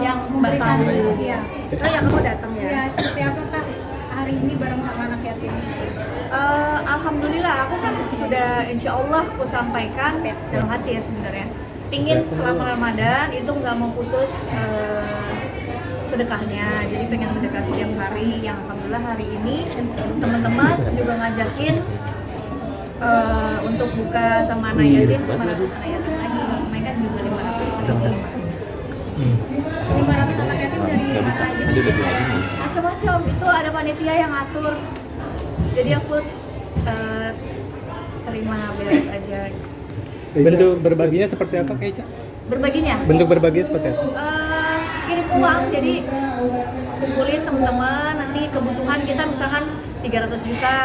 yang memberikan batal. ya. Oh yang kamu datang ya? Ya, seperti apa Kak hari ini bareng sama anak yatim? Alhamdulillah aku kan sudah insya Allah aku sampaikan dalam hati ya sebenarnya. Pingin selama Ramadan itu nggak mau putus sedekahnya, jadi pengen sedekah setiap hari. Yang alhamdulillah hari ini teman-teman juga ngajakin untuk buka sama anak yatim, 500 anak yatim lagi. Kemarin kan juga 500 anak yatim dari mana aja? Macam-macam, itu ada panitia yang ngatur. Jadi aku terima beres aja. Bentuk berbaginya seperti apa Kak Ica? Berbaginya? Bentuk berbaginya seperti apa? Kirim uang, jadi kumpulin teman-teman, nanti kebutuhan kita misalkan 300 juta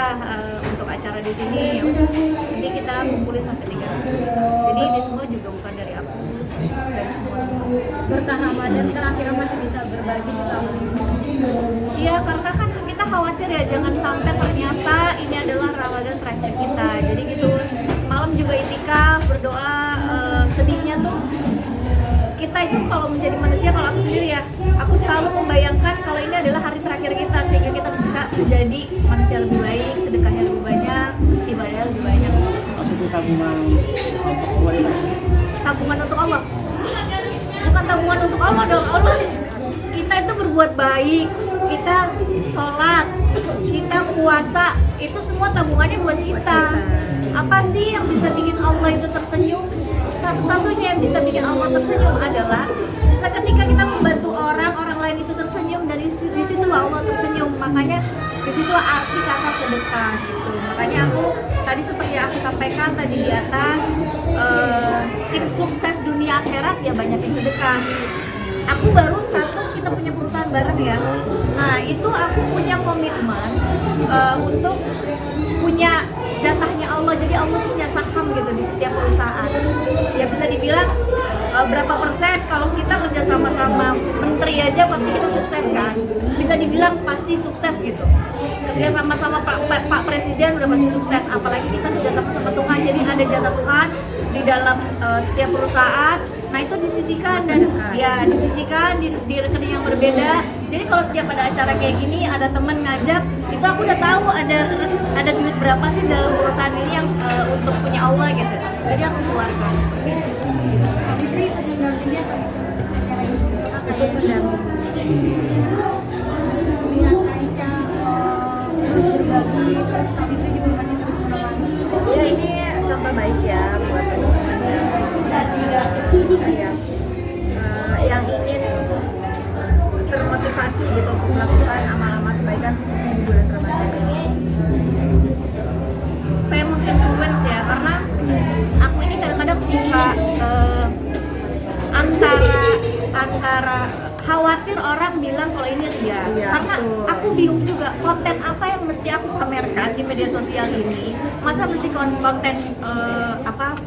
untuk acara di sini, ya udah, nanti kita kumpulin sampai 300 juta. Jadi ini semua juga bukan dari aku, dari semua teman. Berkah Ramadan kan akhirnya masih bisa berbagi di tahun ini. Iya, karena kan kita khawatir ya, jangan sampai ternyata ini adalah Ramadan terakhir kita. Jadi gitu, semalam juga itikaf, berdoa, sedihnya tuh kita itu kalau menjadi manusia, kalau aku sendiri ya, aku selalu membayangkan kalau ini adalah hari terakhir kita, sehingga kita bisa menjadi manusia lebih baik, sedekahnya lebih banyak, ibadahnya lebih banyak. Maksudnya tabungan untuk Allah itu? Tabungan untuk Allah? Bukan tabungan untuk Allah dong, Allah. Kita itu berbuat baik, kita sholat, kita puasa, itu semua tabungannya buat kita. Apa sih yang bisa bikin Allah itu tersenyum? Satu-satunya yang bisa bikin Allah tersenyum adalah ketika kita membantu orang lain itu tersenyum, dan di situlah Allah tersenyum. Makanya di situlah arti kata sedekah gitu. Makanya aku tadi seperti yang aku sampaikan tadi di atas, tips sukses dunia akhirat ya banyak yang sedekah. Aku baru kita punya perusahaan bareng ya. Nah itu aku punya komitmen untuk punya jatahnya Allah. Jadi Allah punya saham gitu di setiap perusahaan. Ya bisa dibilang berapa persen kalau kita kerja sama-sama menteri aja pasti kita sukses kan. Bisa dibilang pasti sukses gitu. Kerja sama-sama Pak Presiden udah pasti sukses. Apalagi kita kerja sama-sama Tuhan. Jadi ada jatah Tuhan di dalam setiap perusahaan. Nah itu disisihkan dan ya disisihkan di rekening yang berbeda. Jadi kalau setiap ada acara kayak gini, ada temen ngajak, itu aku udah tahu ada duit berapa sih dalam perusahaan ini yang untuk punya Allah gitu. Jadi aku keluarkan. Kak Fitri pendampingnya atau acara ini? Itu pendamping. Melihat Kak Ica terus berbagi, terus Kak Fitri juga masih terus menemani. Ya ini contoh baik ya buat teman-teman yang ingin termotivasi gitu untuk melakukan amal-amal kebaikan khususnya di bulan Ramadan ini, supaya menginfluence ya, karena aku ini kadang-kadang suka antara khawatir orang bilang kalau ini ria, karena aku bingung juga konten apa yang mesti aku pamerkan di media sosial ini. Masa mesti konten apa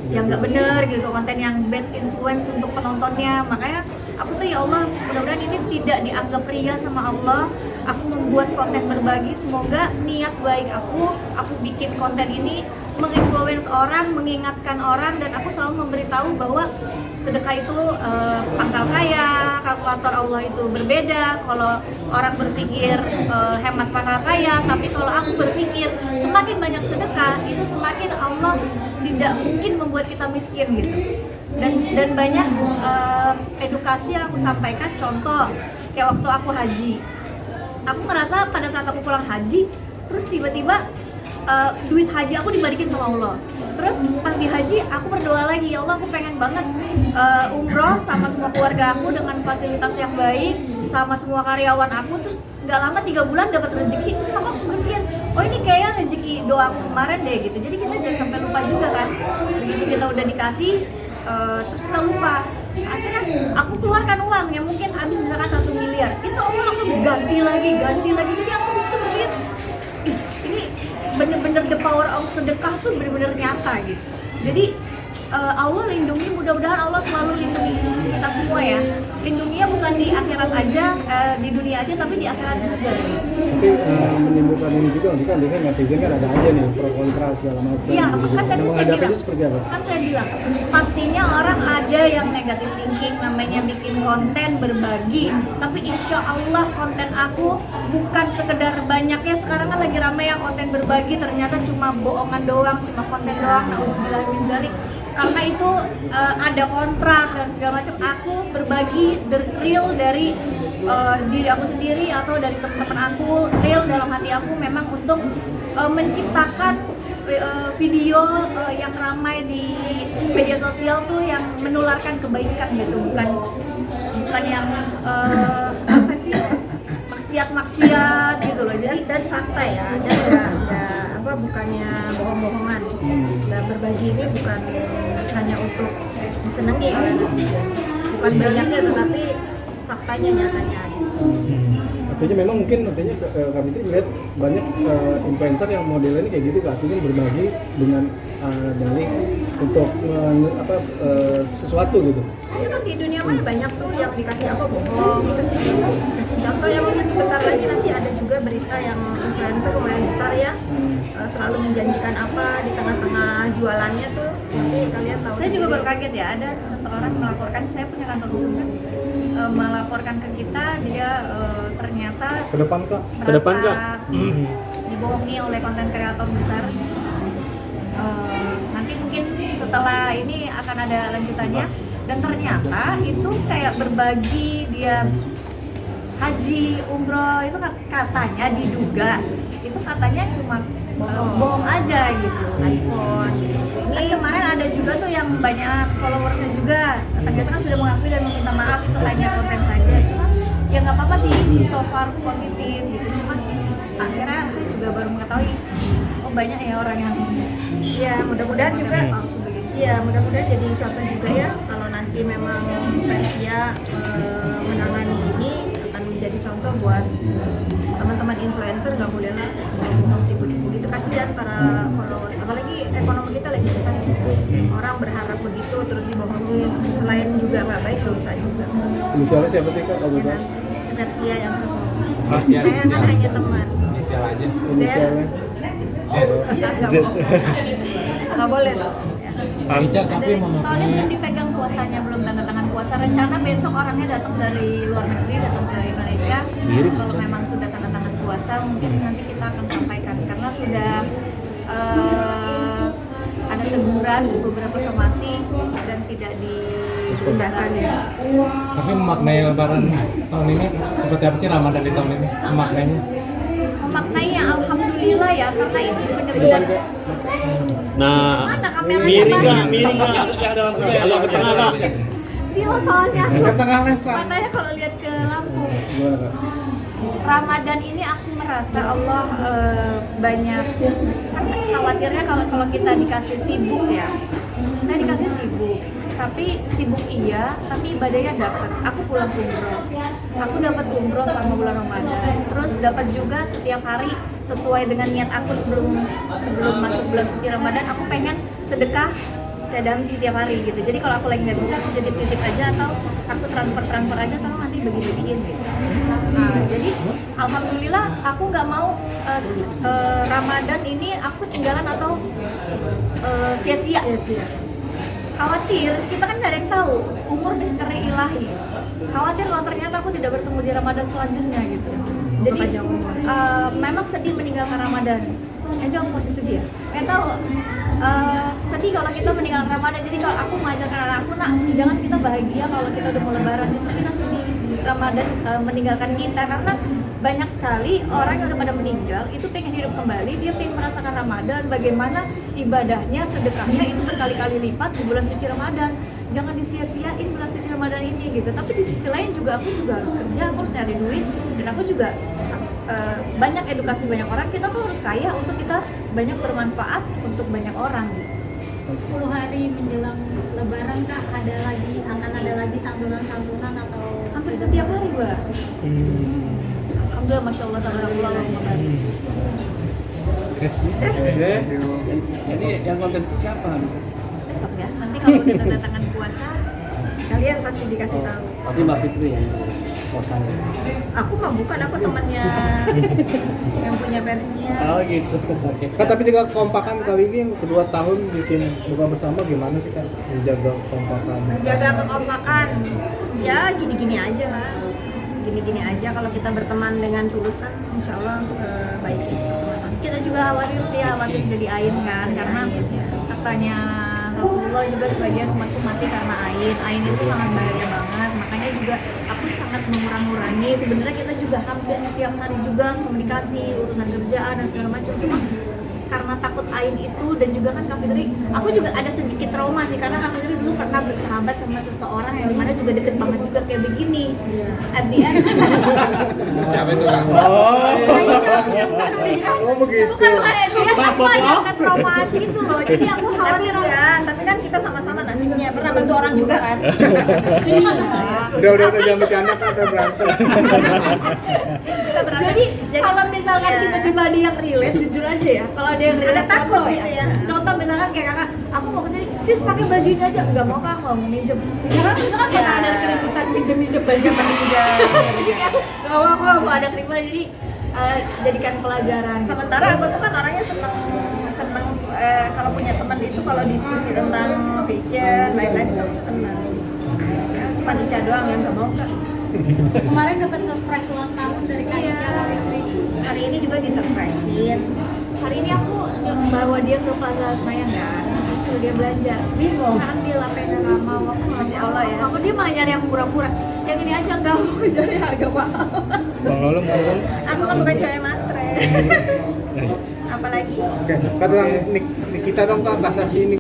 yang nggak bener gitu, konten yang bad influence untuk penontonnya. Makanya aku tuh ya Allah, mudah-mudahan ini tidak dianggap ria sama Allah. Aku membuat konten berbagi, semoga niat baik aku bikin konten ini menginfluence orang, mengingatkan orang, dan aku selalu memberitahu bahwa sedekah itu pangkal kaya, kalkulator Allah itu berbeda. Kalau orang berpikir hemat pangkal kaya, tapi kalau aku berpikir semakin banyak sedekah itu semakin Allah tidak mungkin membuat kita miskin gitu. Dan banyak edukasi yang aku sampaikan, contoh kayak waktu aku haji, aku merasa pada saat aku pulang haji, terus tiba-tiba duit haji aku dibalikin sama Allah. Terus pas di haji aku berdoa lagi, ya Allah aku pengen banget umroh sama semua keluarga aku dengan fasilitas yang baik, sama semua karyawan aku. Terus nggak lama 3 bulan dapat rezeki. Terus aku langsung berpikir, oh ini kayaknya rezeki doa aku kemarin deh gitu. Jadi kita jangan sampai lupa juga kan. Begitu kita udah dikasih, terus kita lupa. Akhirnya aku keluarkan uang yang mungkin habis misalkan 1 miliar, itu Allah langsung ganti lagi. Jadi aku disitu berpikir, ini bener-bener the power of sedekah tuh bener-bener nyata gitu. Jadi Allah lindungi, mudah-mudahan Allah selalu lindungi kita semua ya. Lindunginya bukan di akhirat aja, di dunia aja, tapi di akhirat juga. Tapi menimbulkan ini juga, kan biasanya netizen kan ada aja nih pro kontra segala macam. Iya, kan tadi saya bilang, seperti apa? kan saya bilang pastinya orang ada ada yang negatif thinking, namanya bikin konten berbagi. Tapi insya Allah konten aku bukan sekedar banyaknya. Sekarang kan lagi ramai yang konten berbagi ternyata cuma bohongan doang, cuma konten doang. Nauzubillah min dzalik. Karena itu ada kontrak dan segala macam. Aku berbagi the real dari diri aku sendiri atau dari teman-teman aku, real dalam hati aku memang untuk menciptakan video yang ramai di media sosial tuh yang menularkan kebaikan gitu, bukan yang apa sih maksiat gitu loh. Jadi Dan fakta ya, dan nggak bukannya bohong-bohongan. Dan berbagi ini bukan hanya untuk disenangi oleh netizen, bukan banyaknya tetapi faktanya nyatanya. Artinya memang mungkin artinya Kak Fitri melihat banyak influencer yang modelnya kayak gitu, artinya berbagi dengan dalih untuk sesuatu gitu. Ya kan di dunia maya banyak tuh yang dikasih apa bohong, dikasih contoh yang mungkin sebentar lagi nanti ada juga berita yang influencer lumayan besar ya selalu menjanjikan apa di tengah-tengah jualannya tuh nanti kalian tahu. saya juga baru kaget ya, ada seseorang melaporkan, saya punya kantor hukum kan, melaporkan ke kita dia ternyata Ke depan Kak. merasa dibohongi oleh konten kreator besar. Nanti mungkin setelah ini akan ada lanjutannya, dan ternyata itu kayak berbagi dia haji umroh itu katanya diduga itu katanya cuma bohong aja gitu. iPhone gitu. Ini kemarin ada juga tuh yang banyak followersnya juga, ternyata kan sudah mengakui dan meminta maaf itu hanya konten saja. Cuma ya nggak apa-apa sih, so far positif gitu. Cuma akhirnya saya juga baru mengetahui oh banyak ya orang yang Ya mudah-mudahan juga palsu begitu. Iya, mudah-mudahan jadi contoh juga ya kalau nanti memang Versia menangani ini akan menjadi contoh buat teman-teman influencer. Nggak boleh lah ngomong tipu-tipu gitu, kasihan para followers, apalagi ekonomi kita lagi susah ya. Orang berharap begitu terus dibohongin, selain juga nggak baik, dosa juga. Inisialnya siapa sih Kak? Kalau Ya Kak? kan? Versia yang Rahasia, saya kan hanya teman. inisial aja. Inisialnya. Nggak boleh loh. Ica tapi Soalnya belum dipegang kuasanya, belum tanda tangan kuasa. Rencana besok orangnya datang dari luar negeri, datang ke Indonesia. Kalau memang sudah tanda tangan kuasa, mungkin nanti kita akan sampaikan karena sudah ada teguran beberapa somasi dan tidak dipindahkan ya. tapi memaknai lebaran tahun ini seperti apa sih Ramadan di tahun ini memaknainya? Memaknainya alhamdulillah ya, karena ini benar-benar Nah, mana kameranya miring Pak? nggak? Miring nggak? Agak ke tengah Kak. Silo soalnya Ke tengah Kak. matanya kalau lihat ke lampu. Gimana Kak? Ramadan ini aku merasa Allah banyak kan khawatirnya kalau kita dikasih sibuk ya. Saya dikasih sibuk, tapi sibuk iya, tapi ibadahnya dapat. Aku pulang umroh. Aku dapat umroh selama bulan Ramadan. Terus dapat juga setiap hari sesuai dengan niat aku sebelum masuk bulan suci Ramadan, aku pengen sedekah dalam tiap hari gitu. Jadi kalau aku lagi nggak bisa, aku jadi titip aja atau aku transfer aja, tolong nanti bagi-bagiin gitu. Nah, jadi alhamdulillah aku nggak mau Ramadan ini aku tinggalan atau sia-sia. Khawatir, kita kan nggak ada yang tahu umur misteri ilahi. Khawatir kalau ternyata aku tidak bertemu di Ramadan selanjutnya gitu. Jadi memang sedih meninggalkan Ramadan. Ya jawab pasti sedih ya. Kayak tahu sedih kalau kita meninggalkan Ramadan. Jadi kalau aku mengajarkan anak aku, nak jangan kita bahagia kalau kita udah mau Lebaran, justru kita sedih Ramadan meninggalkan kita karena banyak sekali orang yang udah pada meninggal itu pengen hidup kembali, dia pengen merasakan Ramadan, bagaimana ibadahnya, sedekahnya itu berkali-kali lipat di bulan suci Ramadan. Jangan disia-siain bulan suci Ramadan ini gitu. Tapi di sisi lain juga aku juga harus kerja, aku harus nyari duit, dan aku juga banyak edukasi banyak orang. Kita tuh harus kaya untuk kita banyak bermanfaat untuk banyak orang gitu. 10 hari menjelang Lebaran Kak, akan ada lagi santunan-santunan atau Hampir setiap hari, Mbak. Alhamdulillah, Masya Allah, tabarakallah, Allahumma barik. Jadi yang konten itu siapa? Besok ya, nanti kalau kita tanda tangan puasa, Kalian pasti dikasih tahu. Tapi Mbak Fitri ya. kosannya? Aku mah bukan, aku temannya yang punya versinya. Oh gitu. Oke. Kan tapi juga kompakan kali ini yang kedua tahun bikin buka bersama gimana sih kan menjaga kompakan? Menjaga kekompakan, ya gini-gini aja lah. Gini-gini aja kalau kita berteman dengan tulus kan insya Allah baik gitu. Kita juga khawatir sih, khawatir jadi ain kan, karena katanya Rasulullah juga sebagian umatku mati karena ain itu sangat bahaya banget, makanya juga aku sangat mengurangi. Sebenarnya kita juga hampir setiap hari juga komunikasi urusan kerjaan dan segala macam, cuma karena takut ain itu dan juga kan Kak Fitri, aku juga ada sedikit trauma sih karena Kak Fitri dulu pernah bersahabat sama seseorang yang dimana juga deket banget juga kayak begini. At the end Siapa itu Kang? Oh begitu. bukan at the end aku ada trauma gitu loh, jadi aku Tapi khawatir enggak, tapi kan kita sama-sama nasibnya pernah bantu orang juga kan. Udah jangan bercanda kan udah berantem. Kita berantem. jadi kalau misalkan iya. tiba-tiba ada yang relate, jujur aja ya, kalau ada yang relate, Ada takut contoh gitu ya. contoh misalkan kayak kakak, aku mau kesini, sis pakai baju ini aja, nggak mau kak, mau minjem, karena misalkan pernah ada keributan minjem baju nggak mau, aku nggak mau ada keributan, jadi jadikan pelajaran. Sementara aku tuh kan orangnya seneng kalau punya teman itu kalau diskusi tentang fashion lain-lain itu aku seneng. Ya, cuma Ica doang yang nggak mau kak. Kemarin dapat surprise ulang tahun dari Kak Iya. Ica, Kak Fitri. Hari ini juga disurprisein. Hari ini aku bawa dia ke Plaza Senayan kan, suruh dia belanja, bingung ambil apa yang dia mau, aku nggak Masya mau. Allah ya. Aku dia malah nyari yang murah-murah, yang ini aja nggak mau, jadi agak mahal. Bang Lolo, Aku kan bukan cewek matre. Apalagi Oke, kata Nikita dong Kak, kasasi ini